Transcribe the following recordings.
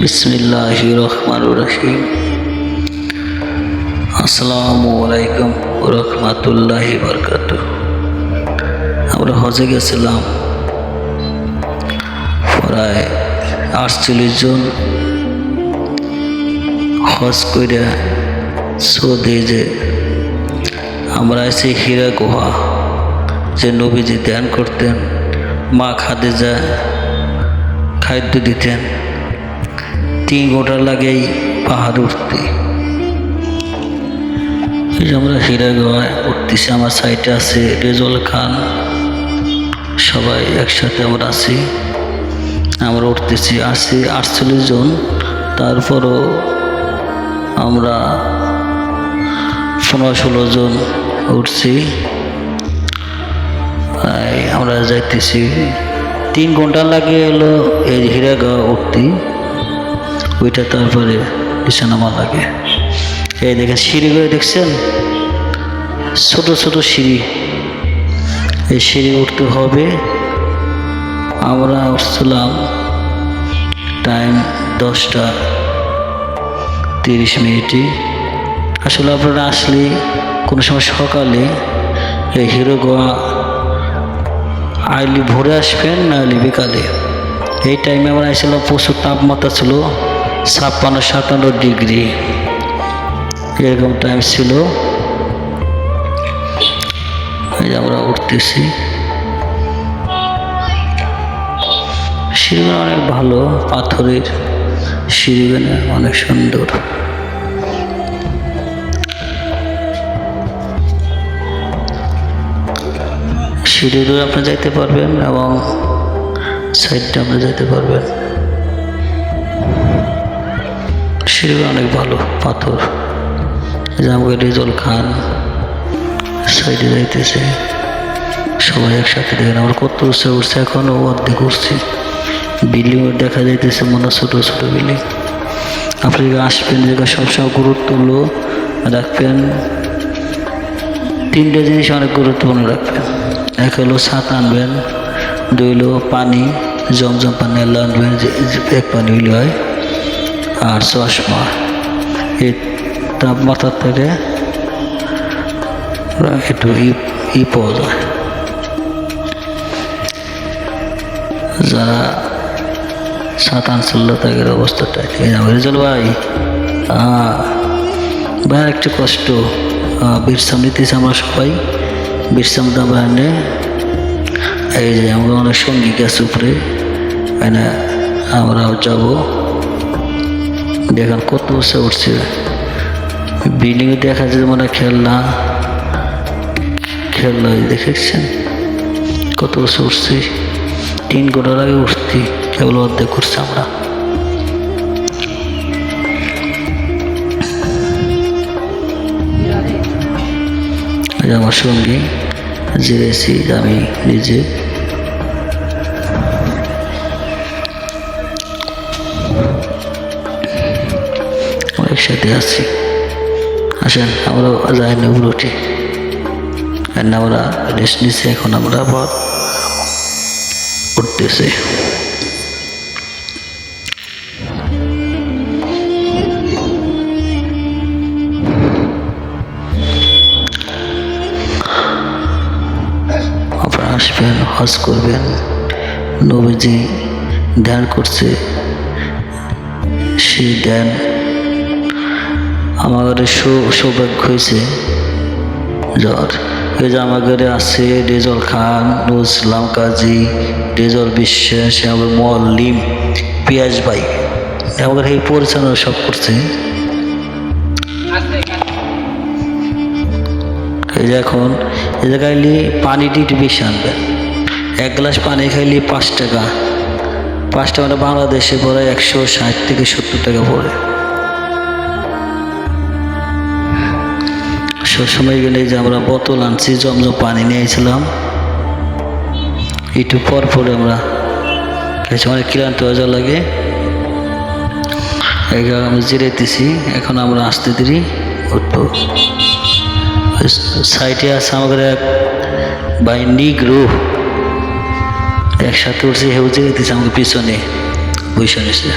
বিসমিল্লাহির রহমানির রহিম। আসসালামু আলাইকুম ওয়া রাহমাতুল্লাহি ওয়া বারাকাতুহু। আমরা হজে গেছিলাম, প্রায় 48 জন হজ করে সৌদি। যে আমরা আছি হীরা গুহা, যে নবীজি ধ্যান করতেন, মা খাদিজা খাদ্য দিতেন। 3 ঘন্টা লাগেই পাহাড় উঠতে। আমরা হীরা গুহায় উঠতেছি, আমার সাইডে আছে রেজল খান, সবাই একসাথে আমরা আছি। আমরা উঠতেছি, 48 জন। তারপরও আমরা 15-16 জন উঠছি। আমরা যাইতেছি, 3 ঘন্টা লাগে হলো এই হীরা গুহা উঠতে, ওইটা তারপরে নিচে নামা লাগে। এই দেখেন সিঁড়িগুলো দেখছেন, ছোট ছোট সিঁড়ি, এই সিঁড়ি উঠতে হবে। আমরা উঠছিলাম টাইম 10:30। আসলে আপনারা আসলে কোনো সময় সকালে এই হীরা গুহা আইলি ভোরে আসবেন, না হলে বিকালে। এই টাইমে আমরা আসছিলাম, প্রচুর তাপমাত্রা ছিল, 56-57 ডিগ্রি এরকম টাইম ছিল। এই আমরা উঠতেছি, সিঁড়িগুলো অনেক ভালো, পাথরের সিঁড়িগুলো অনেক সুন্দর। সিঁড়ি ধরে আপনি যাইতে পারবেন এবং সাইডটা আপনি যাইতে পারবেন। সিঁড়িগুলো অনেক ভালো, পাথর। আমাকে রেজল খান সাইডে যাইতেছে, সবাই একসাথে। দেখেন আমরা কত উঠছে, এখনো অর্ধেক উঠছি। বিল্ডিং দেখা যাইতেছে, মনে ছোট ছোট বিল্ডিং। আপনি আসবেন, জায়গা সবসময় গুরুত্ব রাখবেন। 3টে জিনিস অনেক গুরুত্বপূর্ণ রাখবেন। এক হলো ছাতা আনবেন, 2 হলো পানি, জমজম পানি আল্লাহ আনবেন, এক পানি হইলে হয়, আর চশমা। এই তাপমাত্রা থেকে একটু পাওয়া যায়। যারা ছাতা আনছিল তাদের অবস্থাটা রেজল ভাই, ভাই একটু কষ্ট। বিশ্রাম নিতেছি আমরা সবাই, বিশ্রাম দাবার এনে। এই যে আমরা অনেক সঙ্গী গেছে উপরে, আমরাও যাব। দেখেন কত বছর উঠছে, বিল্ডিংয়ে দেখা যায় মানে খেলনা দেখেছেন, কত বছর উঠছি। 3 ঘন্টার আগে উঠছি, কেবল অর্ধেক করছি আমরা। আমার সঙ্গে জিরেছি আমি নিজে। একসাথে আছি, আসেন আমরা যাই না উঠি। আমরা রেস্ট নিচ্ছি, এখন আমরা আবার উঠতেছি। আপনারা আসবেন, হজ করবেন। নবীজি ধ্যান করছে, সেই ধ্যান আমাদের সৌভাগ্য হয়েছে। এই যে আমাদের আছে রেজল খান, নুরুল ইসলাম কাজী, রেজল বিশ্বাস, আমার মোয়াল্লিম পিয়াজ ভাই, আমাদের এই পরিচালনা সব করছে। এই যে এখন এই জায়গায় পানিটি একটু বেশি আনবেন। 1 গ্লাস পানি খাইলে 5 টাকা। 5 টাকা বাংলাদেশে পড়ে 160 থেকে 70 টাকা পড়ে। সবসময় গেলে যে আমরা বোতল আনছি, জমজম পানি নিয়েছিলাম। একটু পর পরে আমরা অনেক ক্লান্ত হয়ে যাওয়া লাগে। আমরা জিরাইতেছি, এখন আমরা আসতে দেরি উঠবো। সাইডে আছে আমাদের এক ভাই নিগ্রো, একসাথে উঠছি, হেউ জিরাইতেছে আমাকে পিছনে বৈশা নিচ্ছে।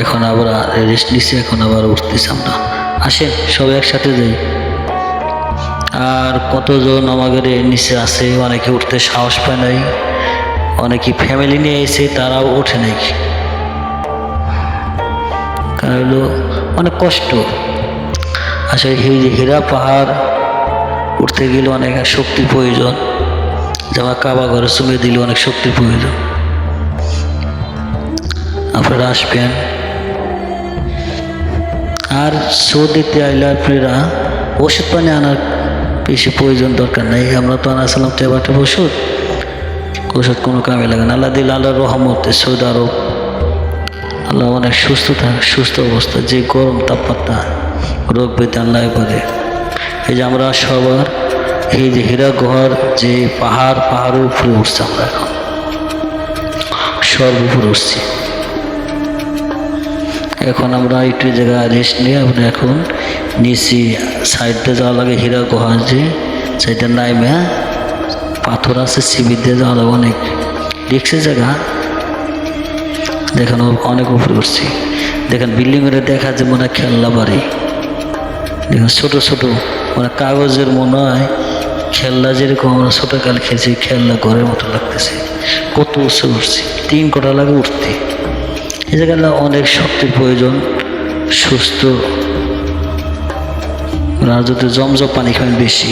এখন আবার রেস্ট নিচ্ছি, এখন আবার উঠতেছি আমরা। আসেন সবাই একসাথে যাই। আর কতজন আমাদের নিচে আছে, অনেকে উঠতে সাহস পায় নাই, অনেকে ফ্যামিলি নিয়ে এসে তারাও ওঠে নাই, কারণ হলো অনেক কষ্ট। আসলে হীরা পাহাড় উঠতে গেলে অনেক শক্তির প্রয়োজন, যেমন কাবা ঘরে চুমে দিলে অনেক শক্তির প্রয়োজন। আপনারা আসবেন। আর সৌদিতে আইলে আপনারা ওষুধ পানি আনার বেশি প্রয়োজন দরকার নেই। আমরা তো আনাছিলাম টেবাটে ওষুধ, ওষুধ কোনো কামে লাগে না। আল্লাহ দিল, আল্লাহর রহমতে সৌদি আরব আল্লাহ অনেক সুস্থ অবস্থা। যে গরম তাপমাত্রা, রোগ ব্যাধি আল্লাহ করে। এই যে আমরা সবার এই যে হীরা গুহার যে পাহাড়ের উপরে উঠছি, আমরা এখন উপরে উঠছি। এখন আমরা একটু জায়গা রেস্ট নিয়ে আমরা এখন নিচে সাইডে যাওয়া লাগে। হীরা গুহা যে সাইডে নাইমে পাথর আছে, শিবির দিয়ে যাওয়া লাগে, অনেক রিক্সের জায়গা। দেখেন অনেক উপরে উঠছি। দেখেন বিল্ডিংয়ের দেখা যায় মনে হয় খেলনা বাড়ি। দেখেন ছোট ছোট মানে কাগজের মনে হয় খেলনা, যেরকম আমরা ছোটকাল খেয়েছি খেলনা ঘরের মতো লাগতেছে। কত উঁচু উঠছি, 3 ঘন্টা লাগে উঠতে। এই জায়গায় অনেক শক্তির প্রয়োজন, সুস্থ। আর যদি জমজম পানি খাবেন বেশি,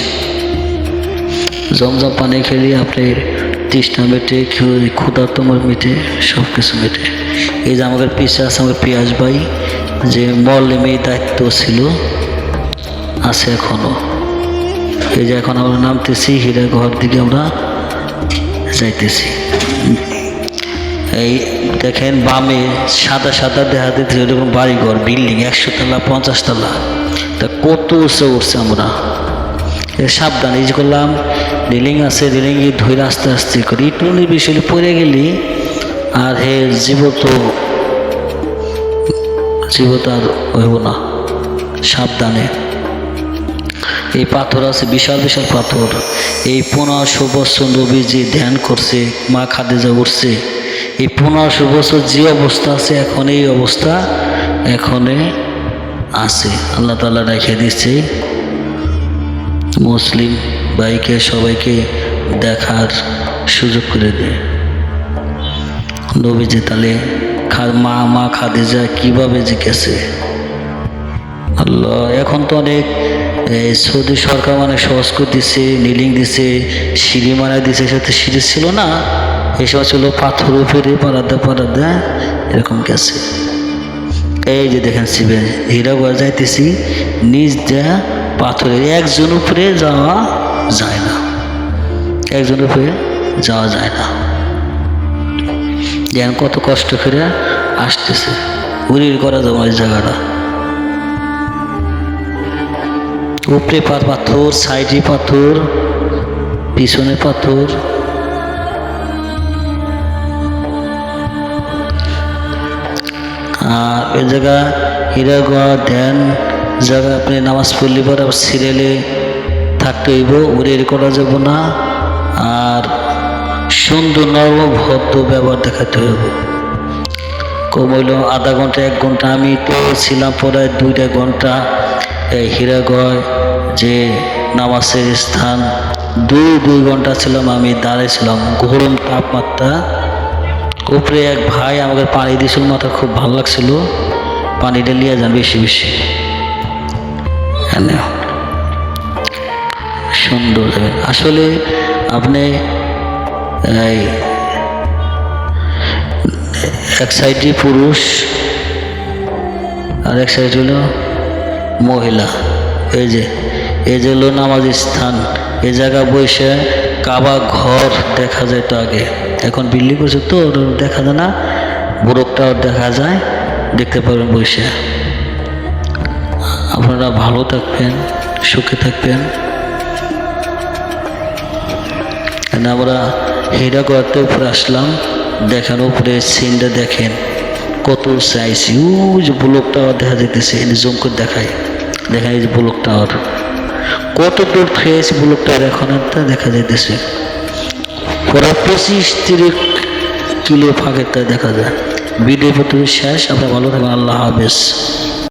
জমজম পানি খেলে আপনার তৃষ্ণা মেটে, ক্ষুধার্ত মেটে, সব কিছু মেটে। এই যে আমাদের পিছে আছে আমাদের পিয়াজ ভাই, যে মলমে দায়িত্ব ছিল, আছে এখনো। এই যে এখন আমরা নামতেছি, হীরা গুহার দিকে আমরা যাইতেছি। এই দেখেন বামে সাদা সাদা দেখা দিতে এরকম বাড়িঘর, বিল্ডিং 100 তলা 50 তলা। তা কত উঁচু উঠছে আমরা। সাবধান এই যে করলাম, রেলিং আছে, রেলিং ধরে আস্তে আস্তে করি। টুনির বিষয়ে পড়ে গেলি আর জীবত আর হইব না। সাবধানে। এই পাথর আছে, বিশাল বিশাল পাথর। এই 1500 বছর নবী যে ধ্যান করছে, মা খাদিজা উঠছে, এই 1500 বছর যে অবস্থা আছে এখন এই অবস্থা এখনে আছে। আল্লাহ তাআলা রেখে দিচ্ছে মুসলিম ভাইকে, সবাইকে দেখার সুযোগ করে দেয়। নবী যে তাহলে মা খাদিজা কিভাবে যে গেছে আল্লাহ। এখন তো অনেক সৌদি সরকার মানে সহজ করে দিচ্ছে, নিলিং দিছে, সিঁড়ি মারা দিছে। সাথে সিঁড়ি ছিল না, এই সময় ছিল পাথর উপরে পাড়াদা এরকম গেছে। এই যে দেখেন শিবে হীরা গুহা যাইতেছি, নিজ দেয়া পাথরের একজন উপরে যাওয়া যায় না, একজন উপরে যাওয়া যায় না। যেন কত কষ্ট করে আসতেছে, উড়ির করা যাবে ওই জায়গাটা। উপরে পাথর, সাইডে পাথর, পিছনে পাথর। আর ওই জায়গা হীরা গুহা ধ্যান জায়গা, আপনি নামাজ পড়লে পর আবার সিরিয়ালে থাকতে হইব, উড়ির করা যাব না। আর সুন্দর নরম ভদ্র ব্যবহার দেখাতে হইব। কম হইল আধা ঘন্টা 1 ঘন্টা। আমি তো ছিলাম প্রায় 2 ঘন্টা এই হীরা গুহায়, যে নামাজের স্থান 2 ঘন্টা ছিলাম আমি, দাঁড়াইছিলাম। গরম তাপমাত্রা। উপরে এক ভাই আমাকে পানি দিয়েছিল, মাথা খুব ভালো লাগছিল। পানিটা নিয়ে যান বেশি বেশি, সুন্দর। আসলে আপনি এই এক সাইডে পুরুষ আর এক সাইড হলো মহিলা। এই যে হলো নামাজ স্থান। এই জায়গা বসে কাবা ঘর দেখা যায় তো আগে, এখন বিল্ডিং করছে তো দেখা যায় না। বুড়কটাও দেখা যায়, দেখতে পাবেন বসে। আপনারা ভালো থাকবেন, সুখে থাকবেন। আমরা হীরা গুহাতে উপরে আসলাম। দেখেন উপরে সিনটা দেখেন কত চাইছি। ওই যে ব্লক টাওয়ার দেখা যেতেছে, জুম করে দেখায়। দেখেন এই যে ব্লক টাওয়ার কত দূর ফেস, ব্লক টাওয়ার এখন দেখা যাইতেছে পুরো 25-30 কিলো ফাঁকের দেখা যায়। ভিডিও পর্যন্ত শেষ। আপনারা ভালো থাকবেন। আল্লাহ হাফেজ।